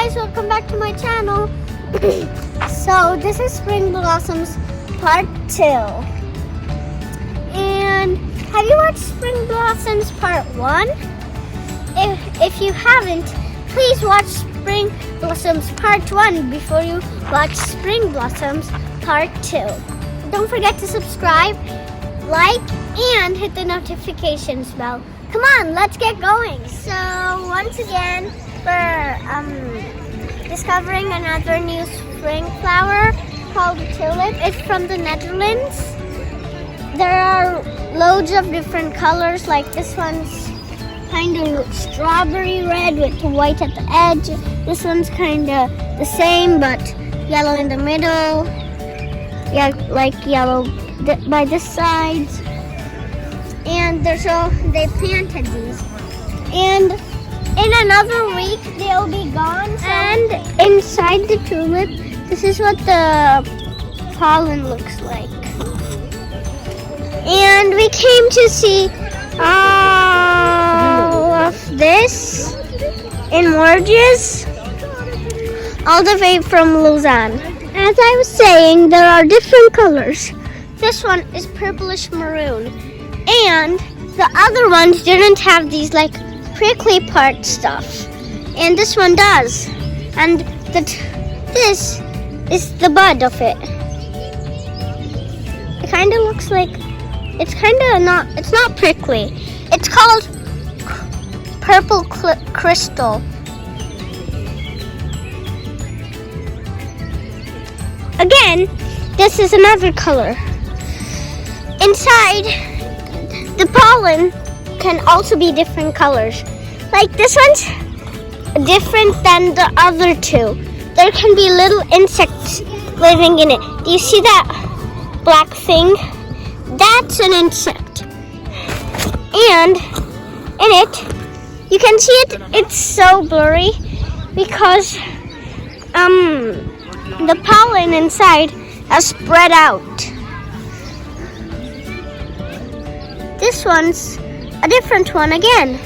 guys, welcome back to my channel. So this is Spring Blossoms Part 2. And have you watched Spring Blossoms Part 1? If you haven't, please watch Spring Blossoms Part 1 before you watch Spring Blossoms Part 2. Don't forget to subscribe, like, and hit the notifications bell. Come on, let's get going. So once again, we're discovering another new spring flower called Tulip. It's from the Netherlands. There are loads of different colors, like this one's kind of strawberry red with white at the edge. This one's kind of the same but yellow in the middle. Yeah, like yellow by this side. And they planted these. And in another week, they'll be gone. So. And inside the tulip, this is what the pollen looks like. And we came to see all of this in Morges, all the way from Lausanne. As I was saying, there are different colors. This one is purplish maroon. And the other ones didn't have these like prickly part stuff. And this one does. And this is the bud of it. It kind of looks like, it's not prickly. It's called purple crystal. Again, this is another color. Inside, the pollen can also be different colors. Like this one's different than the other two. There can be little insects living in it. Do you see that black thing? That's an insect. And in it, you can see it's so blurry because the pollen inside has spread out. This one's a different one again.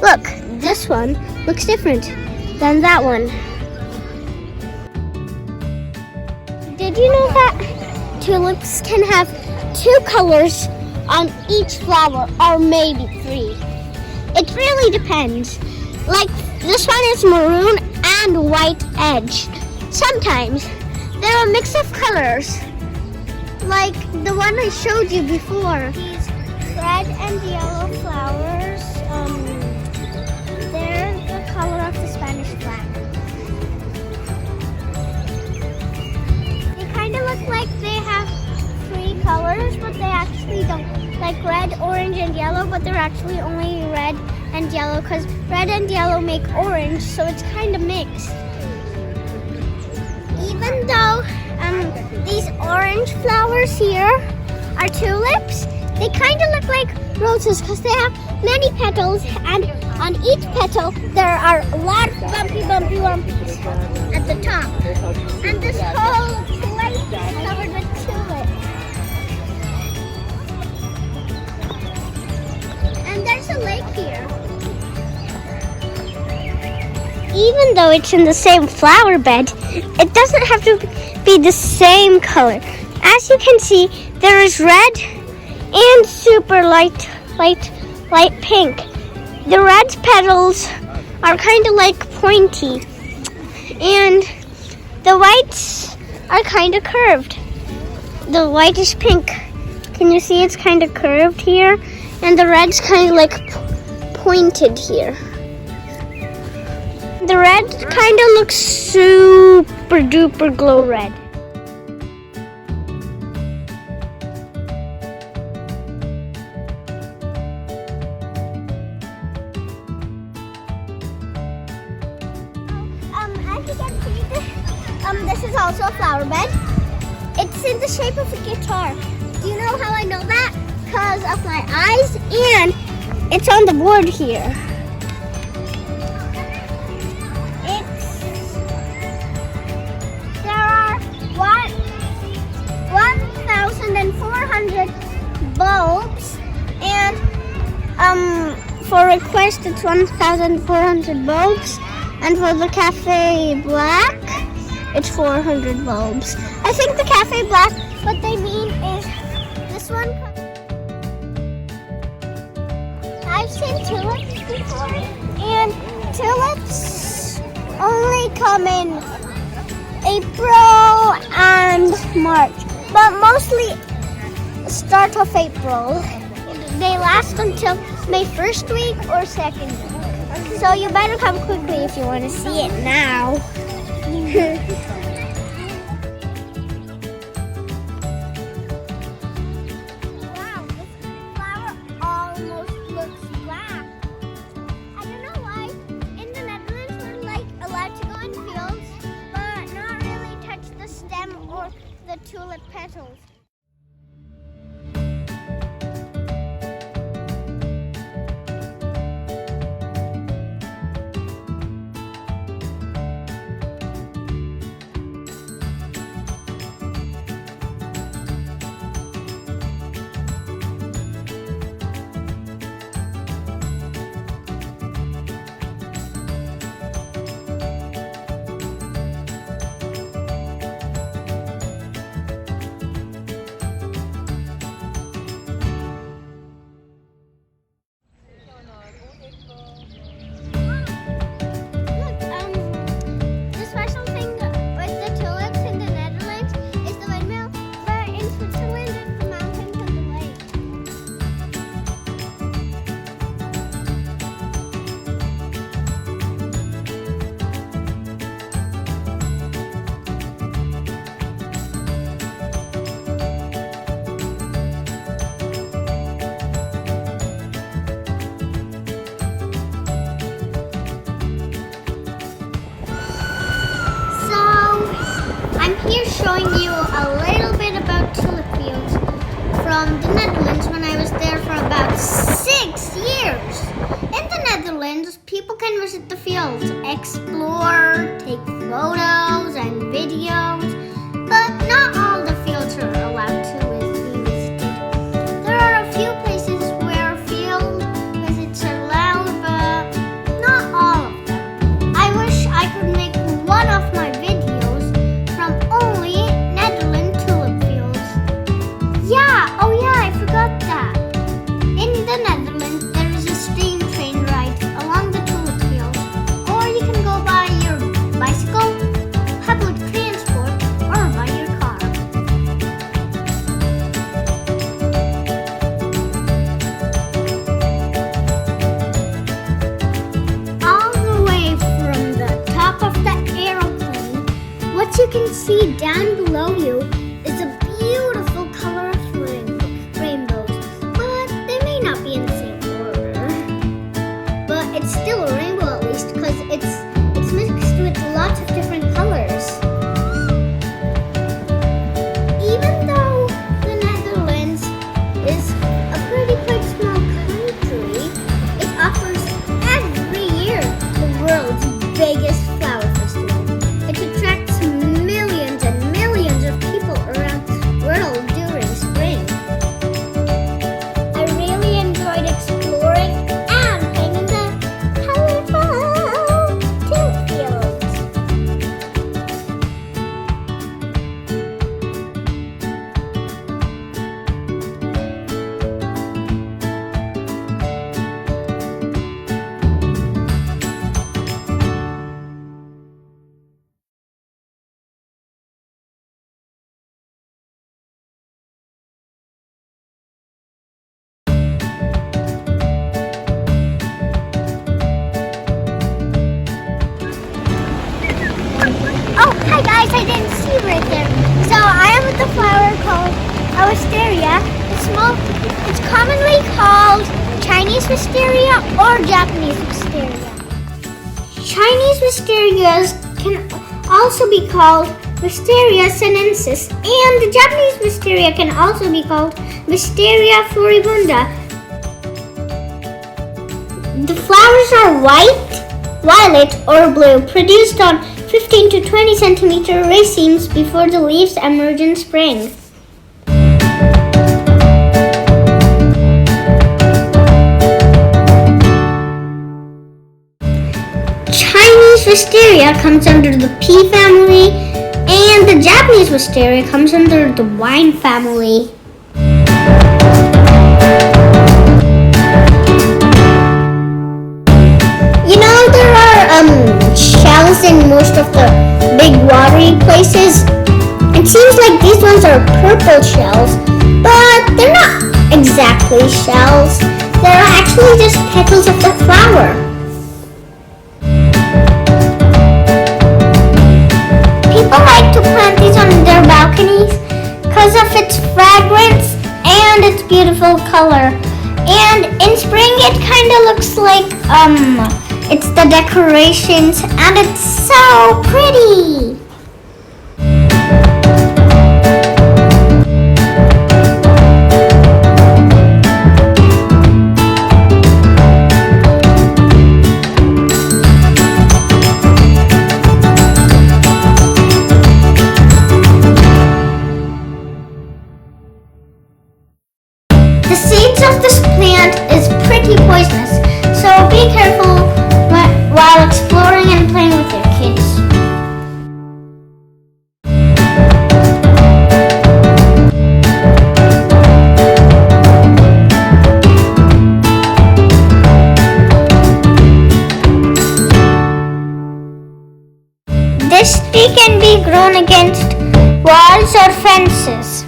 Look, this one looks different than that one. Did you know that tulips can have 2 colors on each flower, or maybe 3? It really depends. Like this one is maroon and white edge. Sometimes there are a mix of colors, like the one I showed you before. Red and yellow flowers, they're the color of the Spanish flag. They kind of look like they have 3 colors, but they actually don't. Like red, orange, and yellow, but they're actually only red and yellow because red and yellow make orange, so it's kind of mixed. Even though these orange flowers here are tulips, they kind of look like roses because they have many petals, and on each petal there are a lot of bumpy lumpies at the top. And this whole place is covered with tulips. And there's a lake here. Even though it's in the same flower bed, it doesn't have to be the same color. As you can see, there is red and super light pink. The red petals are kind of like pointy, and the whites are kind of curved. The white is pink. Can you see it's kind of curved here? And the red's kind of like pointed here. The red kind of looks super duper glow red. As you can see, this is also a flower bed. It's in the shape of a guitar. Do you know how I know that? Because of my eyes, and it's on the board here. There are 1,400 bulbs, and for request it's 1,400 bulbs, And for the cafe black, it's 400 bulbs. I think the cafe black, what they mean is this one. I've seen tulips before, and tulips only come in April and March, but mostly start of April. They last until May 1st week or 2nd week. So you better come quickly if you want to see it now. Wow, this flower almost looks black. I don't know why. In the Netherlands, we're like allowed to go in fields, but not really touch the stem or the tulip petals. Here showing you a little bit about tulip fields from the Netherlands when I was there for about 6 years. In the Netherlands, people can visit the fields, explore, take photos and videos, but not all the fields are allowed to be visited. There are a few places where field visits are allowed, but not all of them. I wish I could make one of my videos you can see down below you is a beautiful color of rainbows, but they may not be in the same order. But it's still a rainbow at least because it's mixed with lots of different colors. Even though the Netherlands is a pretty quite small country, it offers every year the world's biggest flower festival. It attracts millions and millions of people around the world during spring. I really enjoyed exploring and painting the colorful tulip fields. Oh, hi guys, I didn't see you right there. So I am with the flower called wisteria. It's commonly called Chinese wisteria or Japanese wisteria. Chinese wisterias can also be called Wisteria sinensis, and the Japanese wisteria can also be called Wisteria floribunda. The flowers are white, violet, or blue, produced on 15 to 20 centimeter racemes before the leaves emerge in spring. Chinese wisteria comes under the pea family, and the Japanese wisteria comes under the wine family. You know, there are shells in most of the big watery places. It seems like these ones are purple shells, but they're not exactly shells. They're actually just petals of the flower. People like to plant these on their balconies because of its fragrance and its beautiful color. And in spring it kind of looks like it's the decorations, and it's so pretty. The seeds of this plant is pretty poisonous, so be careful while exploring and playing with your kids. This tree can be grown against walls or fences.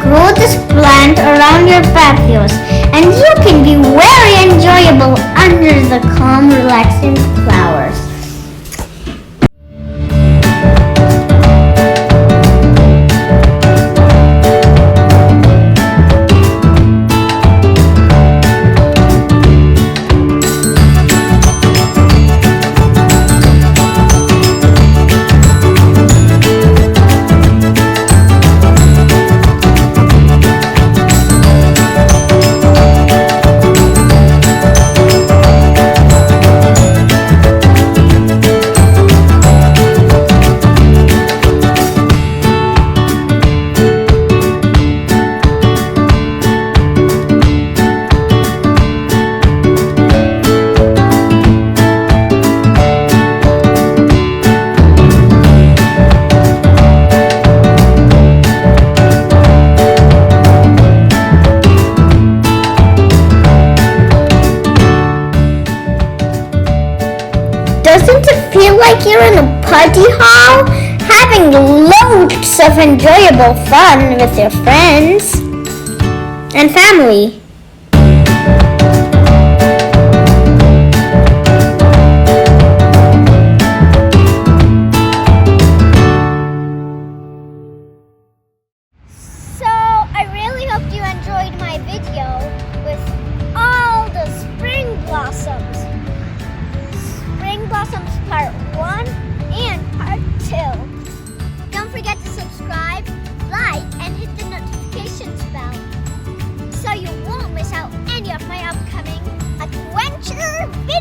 Grow this plant around your patios, and you can be very enjoyable under the calm, relaxing flowers. Doesn't it feel like you're in a party hall, having loads of enjoyable fun with your friends and family? So, I really hope you enjoyed my video with all the spring blossoms. Spring Blossoms Part 1 and Part 2. Don't forget to subscribe, like, and hit the notifications bell so you won't miss out any of my upcoming adventure videos.